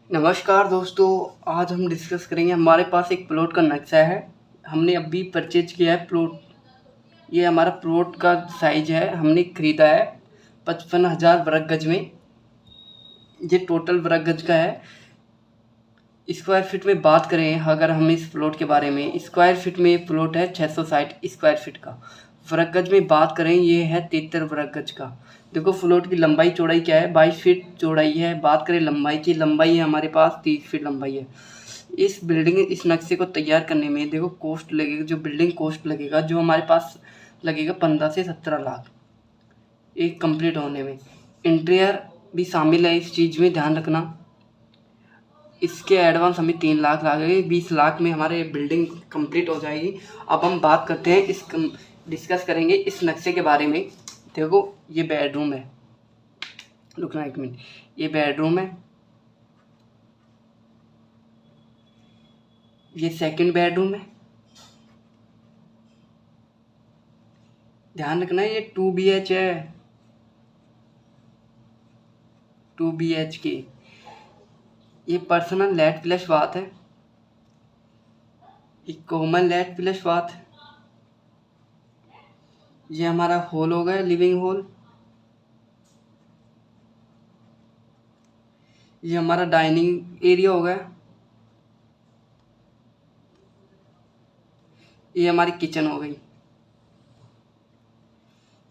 नमस्कार दोस्तों, आज हम डिस्कस करेंगे। हमारे पास एक प्लॉट का नक्शा है। हमने अभी परचेज किया है प्लॉट। ये हमारा प्लॉट का साइज है, हमने ख़रीदा है 55,000 वर्ग गज में। ये टोटल वर्ग गज का है। स्क्वायर फीट में बात करें अगर हम इस प्लॉट के बारे में, स्क्वायर फीट में ये प्लॉट है 660 स्क्वायर फीट का। वर्ग गज में बात करें ये है 73 वर्ग गज का। देखो प्लॉट की लंबाई चौड़ाई क्या है, 22 फीट चौड़ाई है। बात करें लंबाई की, लंबाई है हमारे पास 30 फीट लंबाई है। इस नक्शे को तैयार करने में देखो कॉस्ट लगेगा, जो बिल्डिंग कॉस्ट लगेगा जो हमारे पास लगेगा 15 से 17 लाख एक कंप्लीट होने में। इंटीरियर भी शामिल है इस चीज़ में, ध्यान रखना। इसके एडवांस हमें 3 लाख लगेंगे, 20 लाख में हमारे बिल्डिंग कंप्लीट हो जाएगी। अब हम बात करते हैं डिस्कस करेंगे इस नक्शे के बारे में। देखो ये बेडरूम है, रुकना एक मिनट। ये बेडरूम है, ये सेकंड बेडरूम है। ध्यान रखना ये 2 BH है, 2 BH की। ये पर्सनल लेट प्लस बाथ है, ये कॉमन लेट प्लस बाथ है। ये हमारा हॉल हो गया, लिविंग हॉल। ये हमारा डाइनिंग एरिया हो गया। ये हमारी किचन हो गई।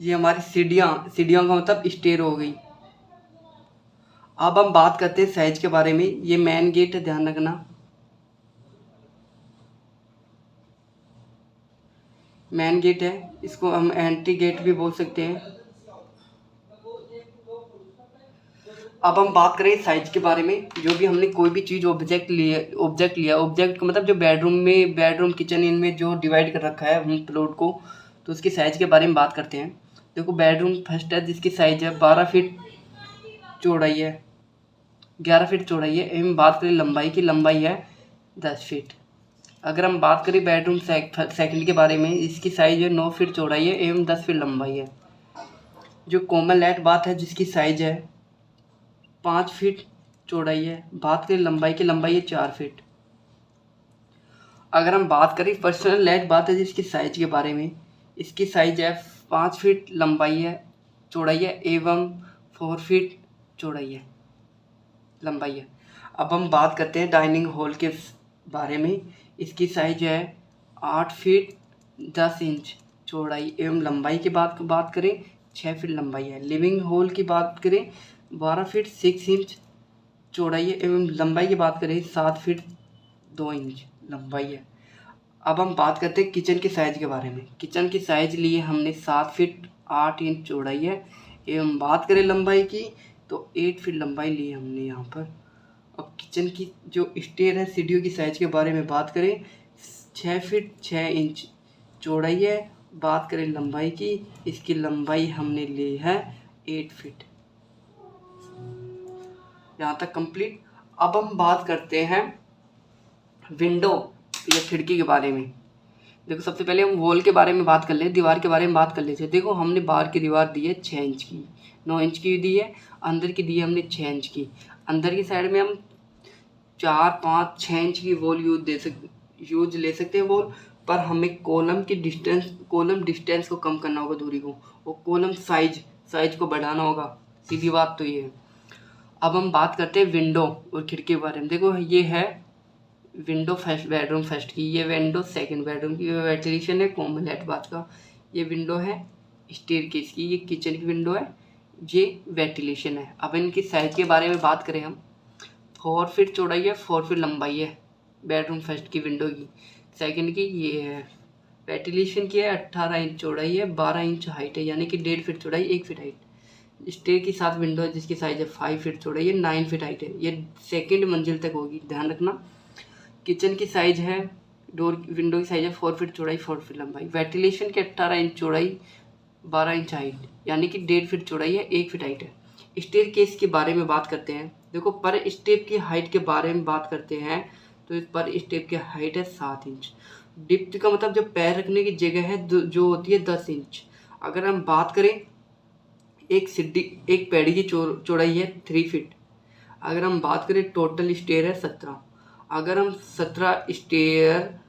ये हमारी सीढ़ियाँ का मतलब स्टेयर हो गई। अब हम बात करते हैं साइज के बारे में। ये मेन गेट है, ध्यान रखना। मेन गेट है, इसको हम एंट्री गेट भी बोल सकते हैं। अब हम बात करें साइज के बारे में। जो भी हमने कोई भी चीज़ ऑब्जेक्ट लिया, ऑब्जेक्ट का मतलब जो बेडरूम किचन इनमें जो डिवाइड कर रखा है हम प्लॉट को, तो उसकी साइज़ के बारे में बात करते हैं। देखो बेडरूम फर्स्ट है जिसकी साइज़ है 12 फीट चौड़ाई है, 11 फीट चौड़ाई है। एवं बात करें लंबाई की, लंबाई है 10 फीट। अगर हम बात करें बेडरूम सेकंड के बारे में, इसकी साइज़ है 9 फीट चौड़ाई है एवं 10 फीट लंबाई है। जो कॉमन लेट बात है जिसकी साइज़ है 5 फीट चौड़ाई है। बात करें लंबाई की, लंबाई है 4 फीट। अगर हम बात करें पर्सनल लेट बात है जिसकी साइज के बारे में, इसकी साइज है 5 फीट लंबाई है, चौड़ाई है एवं 4 फीट चौड़ाई है, लंबाई है। अब हम बात करते हैं डाइनिंग हॉल के बारे में। इसकी साइज है 8 फीट 10 इंच चौड़ाई एवं लंबाई की बात करें 6 फीट लंबाई है। लिविंग हॉल की बात करें 12 फीट 6 इंच चौड़ाई है एवं लंबाई की बात करें 7 फीट 2 इंच लंबाई है। अब हम बात करते हैं किचन की साइज़ के बारे में। किचन की साइज़ लिए हमने 7 फीट 8 इंच चौड़ाई है एवं बात करें लंबाई की तो 8 फीट लंबाई ली हमने यहाँ पर। अब किचन की जो स्टेयर है, सीढ़ियों की साइज़ के बारे में बात करें 6 फीट 6 इंच चौड़ाई है। बात करें लंबाई की, इसकी लंबाई हमने ली है 8 फीट। यहाँ तक कंप्लीट। अब हम बात करते हैं विंडो या खिड़की के बारे में। देखो सबसे पहले हम वॉल के बारे में बात कर ले, दीवार के बारे में बात कर लेते हैं। देखो हमने बाहर की दीवार दी है 6 इंच की, 9 इंच की दी है। अंदर की दी है हमने 6 इंच की। अंदर की साइड में हम 4 5 6 इंच की वॉल यूज ले सकते हैं वॉल। पर हमें कॉलम डिस्टेंस को कम करना होगा, दूरी को, और कॉलम साइज को बढ़ाना होगा। सीधी बात तो ये है। अब हम बात करते हैं विंडो और खिड़की के बारे में। देखो ये है विंडो फर्स्ट बेडरूम फर्स्ट की, ये विंडो सेकंड बेडरूम की। वेंटिलेशन है कॉमन लेट बाथ का। ये विंडो है स्टेयरकेस की, ये किचन की विंडो है, ये वेंटिलेशन है। अब इनकी साइज के बारे में बात करें हम, 4 फीट चौड़ाई है, 4 फीट लंबाई है बेडरूम फर्स्ट की विंडो की। सेकंड की ये है, वेंटिलेशन की है, 18 इंच चौड़ाई है, 12 इंच हाइट है, यानी कि 1.5 फीट चौड़ाई 1 फीट हाइट। स्टेयर की साथ विंडो है जिसकी साइज है 5 फीट चौड़ाई है, 9 फीट हाइट है। ये सेकंड मंजिल तक होगी, ध्यान रखना। किचन की साइज है, विंडो की साइज है 4 फीट चौड़ाई 4 फीट लंबाई। वेंटिलेशन की 18 इंच चौड़ाई 12 इंच हाइट, यानी कि 1.5 फीट चौड़ाई है, 1 फीट हाइट है। स्टेयर केस के बारे में बात करते हैं। देखो पर स्टेप की हाइट के बारे में बात करते हैं तो इस पर स्टेप की हाइट है 7 इंच। डिप्थ का मतलब जो पैर रखने की जगह है जो होती है 10 इंच। अगर हम बात करें एक पैड़ी की चौड़ाई है 3 फीट। अगर हम बात करें टोटल स्टेयर है 17। अगर हम 17 स्टेयर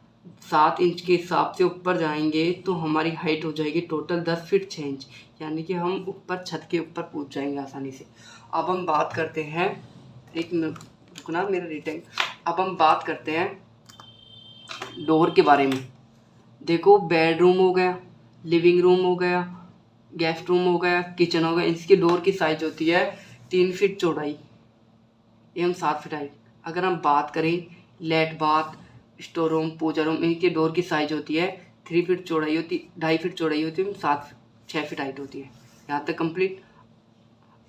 7 इंच के हिसाब से ऊपर जाएंगे तो हमारी हाइट हो जाएगी टोटल 10 फीट 6 इंच, यानी कि हम ऊपर छत के ऊपर पहुंच जाएंगे आसानी से। अब हम बात करते हैं, एक मिनट रुकना मेरा रीटेक। अब हम बात करते हैं डोर के बारे में। देखो बेडरूम हो गया, लिविंग रूम हो गया, गेस्ट रूम हो गया, किचन हो गया, इसकी डोर की साइज होती है 3 फीट चौड़ाई एवं 7 फीट हाइट। अगर हम बात करें लेट बाथ, स्टोर रूम, पूजा रूम, इनके डोर की साइज होती है 3 फीट चौड़ाई होती, 2.5 फीट चौड़ाई होती है, 6 फीट हाइट होती है। यहाँ तक कंप्लीट।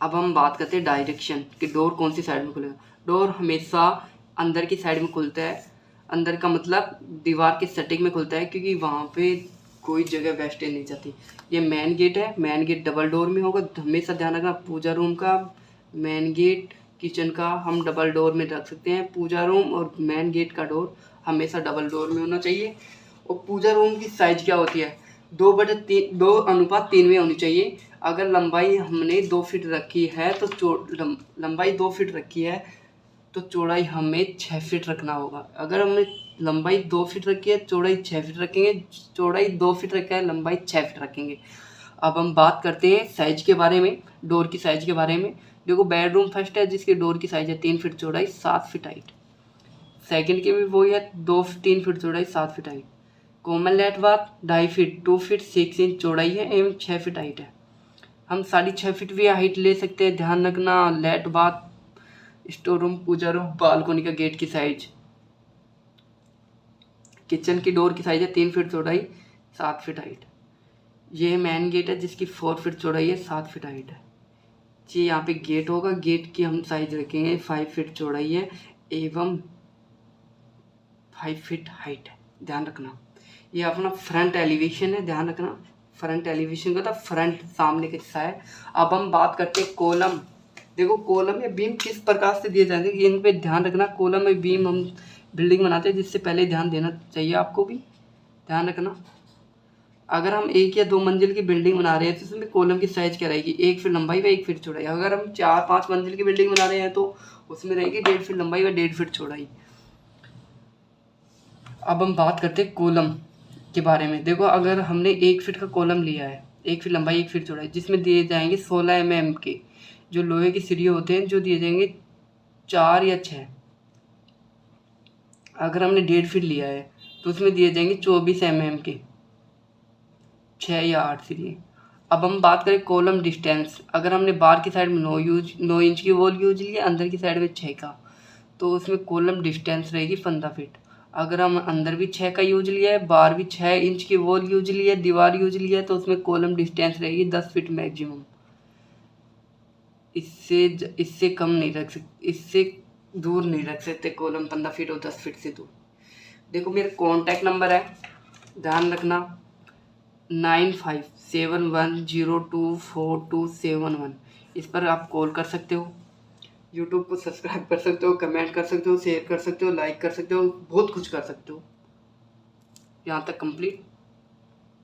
अब हम बात करते हैं डायरेक्शन कि डोर कौन सी साइड में खुलेगा। डोर हमेशा अंदर की साइड में खुलता है, अंदर का मतलब दीवार के सेटिंग में खुलता है, क्योंकि वहाँ पे कोई जगह वेस्टेज नहीं जाती। ये मेन गेट है, मेन गेट डबल डोर में होगा, हमेशा ध्यान रखना। पूजा रूम का मेन गेट, किचन का हम डबल डोर में रख सकते हैं। पूजा रूम और मेन गेट का डोर हमेशा डबल डोर में होना चाहिए। और पूजा रूम की साइज क्या होती है, 2:3 में होनी चाहिए। अगर लंबाई हमने 2 फीट रखी है तो लंबाई 2 फीट रखी है तो चौड़ाई हमें 6 फीट रखना होगा। अगर हमने लंबाई 2 फीट रखी है, चौड़ाई 6 फीट रखेंगे, चौड़ाई 2 फीट रखा है, लंबाई 6 फीट रखेंगे। अब हम बात करते हैं साइज के बारे में, डोर की साइज के बारे में। देखो बेडरूम फर्स्ट है जिसकी डोर की साइज है 3 फीट चौड़ाई 7 फीट हाइट। सेकंड की भी वही है 3 फीट चौड़ाई 7 फीट हाइट। कॉमन लेट बाथ 2.5 फीट 2 फीट 6 इंच चौड़ाई है एवं 6 फीट हाइट है। हम 6.5 फीट भी हाइट ले सकते हैं, ध्यान रखना। लेट बाथ, स्टोर रूम, पूजा रूम, बालकोनी का गेट की साइज। किचन की डोर की साइज है 3 फीट चौड़ाई 7 फीट हाइट। ये मेन गेट है जिसकी 4 फीट चौड़ाई है 7 फीट हाइट है। जी यहाँ पे गेट होगा, गेट की हम साइज रखेंगे 5 फीट चौड़ाई है एवं 5 फीट हाइट है, ध्यान रखना। ये अपना फ्रंट एलिवेशन है, ध्यान रखना। फ्रंट एलिवेशन का था फ्रंट सामने का हिस्सा है। अब हम बात करते हैं कॉलम। देखो कॉलम या बीम किस प्रकार से दिए जाते हैं इन पे ध्यान रखना। कॉलम या बीम हम बिल्डिंग बनाते हैं जिससे पहले ध्यान देना चाहिए, आपको भी ध्यान रखना। अगर हम 1 या 2 मंजिल की बिल्डिंग बना रहे हैं तो उसमें कॉलम की साइज क्या रहेगी, 1 फीट लंबाई व 1 फीट चौड़ाई। अगर हम 4-5 मंजिल की बिल्डिंग बना रहे हैं तो उसमें रहेगी 1.5 फीट लंबाई व 1.5 फीट चौड़ाई। अब हम बात करते हैं कॉलम के बारे में। देखो अगर हमने 1 फीट का कॉलम लिया है, 1 फीट लंबाई 1 फीट चौड़ाई, जिसमें दिए जाएंगे 16 mm के जो लोहे की सीढ़ी होते हैं, जो दिए जाएंगे 4 या 6। अगर हमने 1.5 फीट लिया है तो उसमें दिए जाएंगे 24 mm के 6 या 8 सीढ़ी। अब हम बात करें कॉलम डिस्टेंस। अगर हमने बाहर की साइड में 9 इंच की वॉल यूज लिया, अंदर की साइड में 6 का, तो उसमें कॉलम डिस्टेंस रहेगी 15 फीट। अगर हम अंदर भी 6 का यूज लिया है, बाहर भी 6 इंच की वॉल यूज लिया है, दीवार यूज लिया है, तो उसमें कॉलम डिस्टेंस रहेगी 10 फीट मैक्सिमम। इससे कम नहीं रख सकते, इससे दूर नहीं रख सकते कॉलम 15 फीट और 10 फीट से दूर। देखो मेरा कॉन्टैक्ट नंबर है, ध्यान रखना 9571024271। इस पर आप कॉल कर सकते हो, यूट्यूब को सब्सक्राइब कर सकते हो, कमेंट कर सकते हो, शेयर कर सकते हो, लाइक कर सकते हो, बहुत कुछ कर सकते हो। यहाँ तक कंप्लीट।